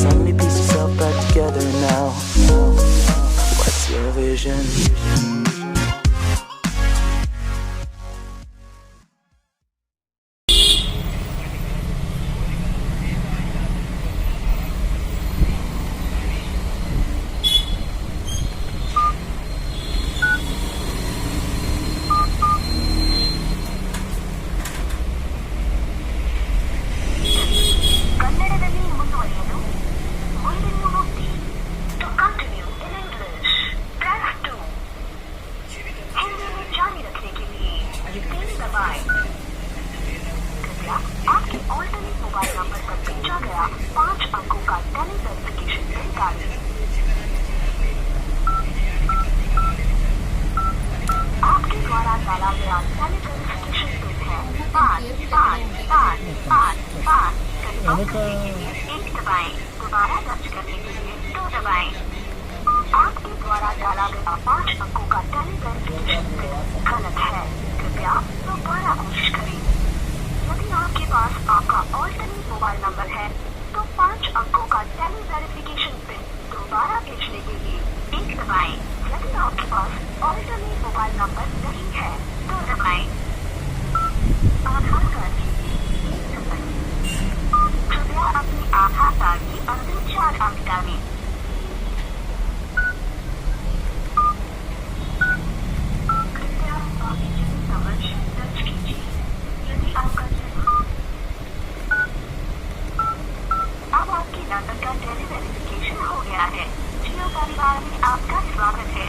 suddenly piece yourself back together now. What's your vision? आपके द्वारा डाला गया 5 अंकों का टेली वेरिफिकेशन पिन गलत है। कृपया दोबारा कोशिश करें। यदि आपके पास आपका ऑल्टरनेट मोबाइल नंबर है तो 5 अंकों का टेली वेरिफिकेशन पिन दोबारा भेजने के लिए 1 दबाएं। यदि आपके पास ऑल्टरनेट मोबाइल नंबर नहीं है तो दबाएं। आधार कार्ड के लिए 1 दबाएं। कृपया अपने आधार कार्ड की अंतिम 4 अंक डालें। अब आपकी लंदन का टेली वेरिफिकेशन हो गया है। जियो परिवार में आपका स्वागत है।